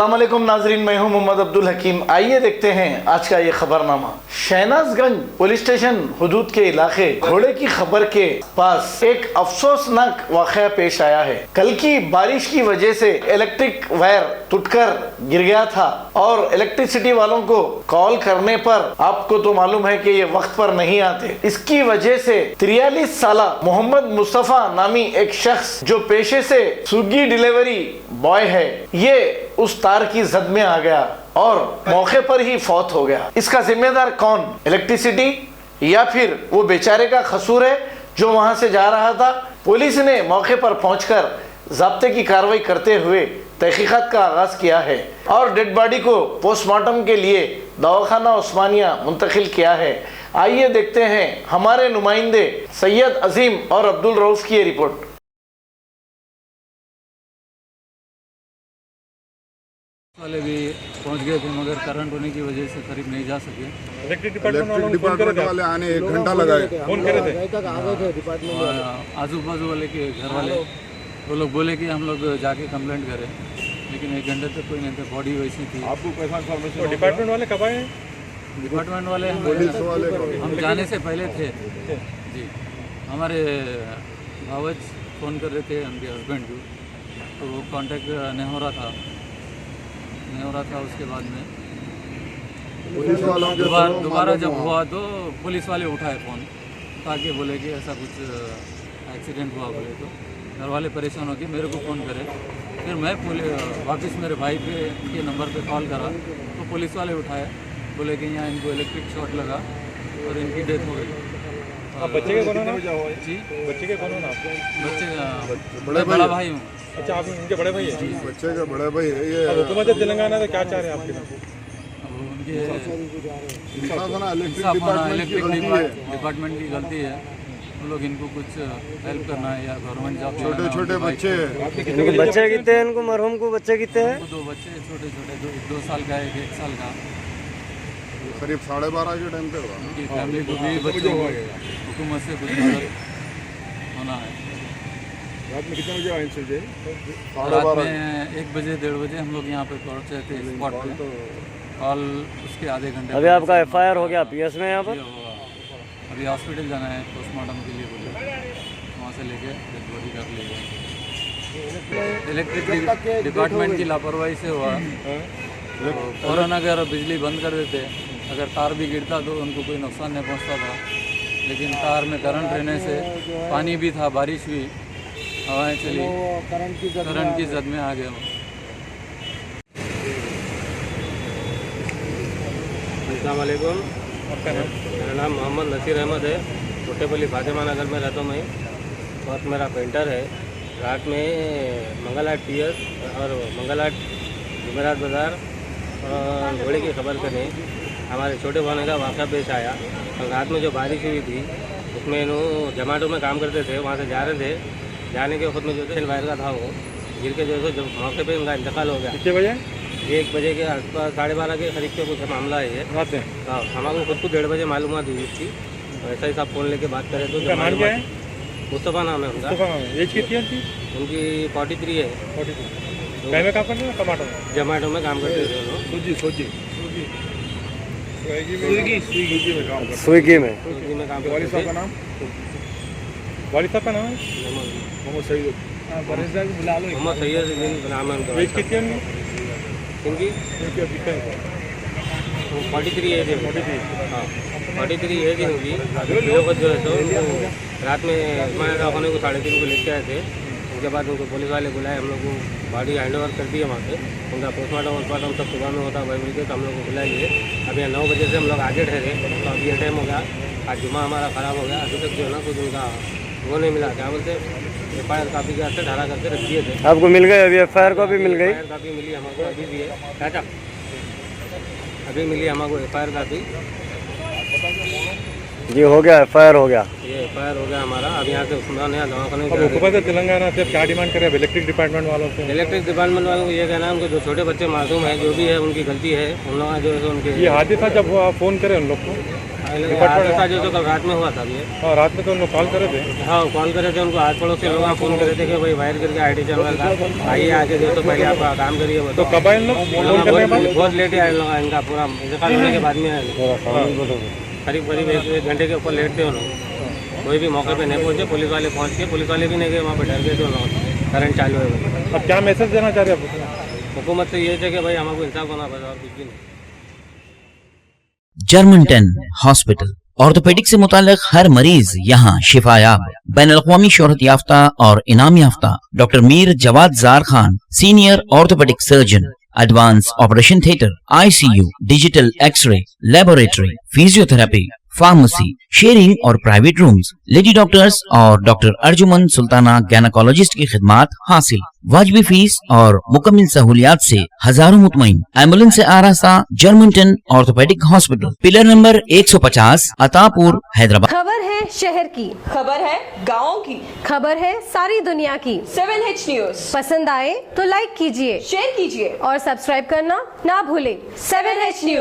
अस्सलाम वालेकुम नाजरीन, मैं हूं मोहम्मद अब्दुल हकीम। आइए देखते हैं आज का ये खबरनामा। शहनाजगंज पुलिस स्टेशन हुदूद के इलाके घोड़े की खबर के पास एक अफसोसनाक वाकया पेश आया है। कल की बारिश की वजह से इलेक्ट्रिक वायर टूटकर गिर गया था और इलेक्ट्रिसिटी वालों को कॉल करने पर आपको तो मालूम है कि ये वक्त पर नहीं आते। इसकी वजह से 43 साला मोहम्मद मुस्तफा नामी एक शख्स जो पेशे से स्विगी डिलीवरी बॉय है, ये उस तार की जद में आ गया और मौके पर ही फौत हो गया। इसका जिम्मेदार कौन? इलेक्ट्रिसिटी या फिर वो बेचारे का कसूर है जो वहां से जा रहा था? पुलिस ने मौके पर पहुंचकर ज़ाब्ते की कार्रवाई करते हुए तहकीकात का आगाज किया है और डेड बॉडी को पोस्टमार्टम के लिए दवाखाना उस्मानिया मुंतकिल किया है। आइए देखते हैं हमारे नुमाइंदे सैयद अजीम और अब्दुल रऊफ की ये रिपोर्ट। वाले भी पहुंच गए थे मगर करंट होने की वजह से करीब नहीं जा सके। इलेक्ट्रिक डिपार्टमेंट वाले आने 1 घंटा लगा है। फोन करे थे आजू बाजू वाले के घर वाले, वो लोग बोले कि हम लोग जाके कंप्लेंट करें, लेकिन 1 घंटे तक कोई नहीं था, बॉडी वैसी थी। आपको कैसा इन्फॉर्मेशन? डिपार्टमेंट वाले कब आए? डिपार्टमेंट वाले पुलिस वाले हम जाने से पहले थे जी। हमारे भावज फ़ोन कर रहे थे उनके हस्बैंड को, तो वो कॉन्टेक्ट नहीं हो रहा था। उसके बाद में पुलिस वालों के दोबारा जब हुआ तो पुलिस वाले उठाए फ़ोन, ताकि बोले कि ऐसा कुछ एक्सीडेंट हुआ बोले, तो घर वाले परेशान हो गए, मेरे को फ़ोन करे। फिर मैं वापस मेरे भाई के नंबर पे कॉल करा तो पुलिस वाले उठाए, बोले कि यहाँ इनको इलेक्ट्रिक शॉट लगा और इनकी डेथ हो गई। बच्चे के कौन जी? बच्चे के कौन? बच्चे बड़ा भाई हूँ। अच्छा, आप इनके बड़े भाई हैं? बच्चे का बड़ा भाई है ये। हुकूमत तेलंगाना तो क्या चाह रहे हैं आपके साथ? अब उनके इलेक्ट्रिक डिपार्टमेंट की गलती है। उन लोग इनको कुछ हेल्प करना है या गवर्नमेंट जॉब। छोटे छोटे बच्चे बच्चे कितने हैं इनको? मरहूम को बच्चे कितने हैं? 2 बच्चे छोटे छोटे, 2 साल का है, 1 साल का। करीब 12:30 के टाइम पे हुआ। उनकी फैमिली को भी बच्चों को हुकूमत से कुछ मदद होना है। रात में कितने बजे आए इंसिडेंट? रात में 1 बजे 1:30 बजे हम लोग यहाँ पे पहुँचे थे स्पॉट पे। कॉल उसके आधे घंटे अभी आपका एफआईआर हो गया पीएस में यहाँ पर? अभी हॉस्पिटल जाना है पोस्टमार्टम के लिए बोले, वहाँ से लेके डेड बॉडी कर ली गई। इलेक्ट्रिक डिपार्टमेंट की लापरवाही से हुआ। तो फ़ौरन अगर बिजली बंद कर देते, अगर तार भी गिरता तो उनको कोई नुकसान नहीं पहुँचता था, लेकिन तार में करंट रहने से, पानी भी था, बारिश हुई, हवाएं चली, करंट की जद में आ गए। अस्सलाम वालेकुम, मेरा नाम मोहम्मद नसीर अहमद है। छोटेपल्ली फातिमा नगर में रहता हूँ मैं, और मेरा पेंटर है। रात में मंगलहाट पीएस और मंगलहाट जुमेरात बाज़ार और घोड़े की खबर करें हमारे छोटे भाने का वाक़ा पेश आया। और रात में जो बारिश हुई थी उसमें जोमेटो में काम करते थे, वहाँ से जा रहे थे, जाने के वक्त में जो है वायर का था वो गिर के जो है जब मौके पे उनका इंतकाल हो गया। कितने बजे? 1 बजे के आसपास, 12:30 के करीब के कुछ मामला है ये। रात में? हाँ, हमारे खुद को 1:30 बजे मालूमात हुई इसकी। ऐसा ही सब फ़ोन लेके बात करें तो उनका नाम क्या है? मुस्तफ़ा नाम है उनका। एज कितनी है उनकी? उनकी 43 है। 43 में काम करते हैं? टमाटर में? जोमेटो में काम करते थे उन्होंने। स्विगी में स्विगी में काम वालिद करते साहब का थे। नाम? वालिद साहब का नाम है मोहम्मद सईद। मोहम्मद सैयद नाम है उनका। एज कितनी है उनकी? उनकी उनकी अब दिखता है 43 एज है। 43। हाँ, 43 एज है उनकी। लोग जो है तो उनको रात में उस्मानिया दवाखाने को 3:30 को लेके आए थे। उसके बाद उनको पुलिस वाले बुलाए, हम लोग को बॉडी हैंड ओवर कर दी है वहाँ से। उनका पोस्टमार्टम सब सुबह में होता है, वही मिलकर तो हम लोग को बुला लिए। अभी 9 बजे से हम लोग आगे ठहरे, तो अभी ये टाइम हो गया। आज जुम्मा हमारा ख़राब हो गया, अभी तक जो है ना कुछ उनका वो नहीं मिला। क्या बोलते एफआईआर कापी के हाथ ढाला करके रख दिए थे। आपको मिल गई? अभी एफआईआर कॉपी मिल गई? एफआईआर कापी मिली हमको, अभी भी है चाचा, अभी मिली हमको एफआईआर कापी। जी हो गया, एफआईआर हो गया। ये एफआईआर हो गया हमारा। अब यहाँ से उस्मानिया दवाखाने अब हुकूमत तेलंगाना से क्या डिमांड करें इलेक्ट्रिक डिपार्टमेंट वालों से? इलेक्ट्रिक डिपार्टमेंट वालों को ये कहना है उनको जो छोटे बच्चे मासूम है, जो भी है उनकी गलती है, उन लोग जो है उनके ये हादसा जब हुआ फ़ोन करें उन लोग को? हादसा जो तो कल रात में हुआ था अभी। हाँ रात में तो उनको कॉल करे थे। हाँ कॉल करे थे उनको, आस पड़ोस के लोग फ़ोन करे थे कि भाई वायर करके आईटी चल रहा था, आइए आके जो तो पहले आप काम करिए। तो कब आए इन लोग फोन करने के बाद? बहुत लेट आए लोग, इनका पूरा इंतकाल होने के बाद में आए, करीब करीब एक घंटे के ऊपर लेट थे उन लोग। कोई भी मौके पे नहीं पहुंचे, पुलिस वाले पहुंच के, पुलिस वाले भी नहीं गए वहाँ पर, डर गए थे उन लोग, करंट चालू है। अब क्या मैसेज देना चाह रहे हैं आप? हुकूमत से ये है कि भाई हमको इंसाफ होना बस, और कुछ भी नहीं। जर्मन 10 हॉस्पिटल ऑर्थोपेडिक से मुतालिक हर मरीज यहाँ शिफायाब। बैनुल-अक़वामी शोहरत याफ्ता और इनाम याफ्ता doctor Mir Jawad Jar Khan, senior orthopaedic surgeon, advance operation theatre, ICU, digital x ray, laboratory, physiotherapy, pharmacy, sharing और प्राइवेट रूम्स, लेडी डॉक्टर्स और डॉक्टर अर्जुमन सुल्ताना गायनेकोलॉजिस्ट की खिदमात हासिल। वाजबी फीस और मुकम्मल सहूलियात से हजारों मुतमईन। एम्बुलेंस से आरास्ता German 10 orthopaedic hospital, pillar number 150, Attapur, Hyderabad. खबर है शहर की, खबर है गाँव की, खबर है सारी दुनिया की। 7H न्यूज पसंद आए तो लाइक कीजिए, शेयर कीजिए और सब्सक्राइब करना ना भूलें। 7H news.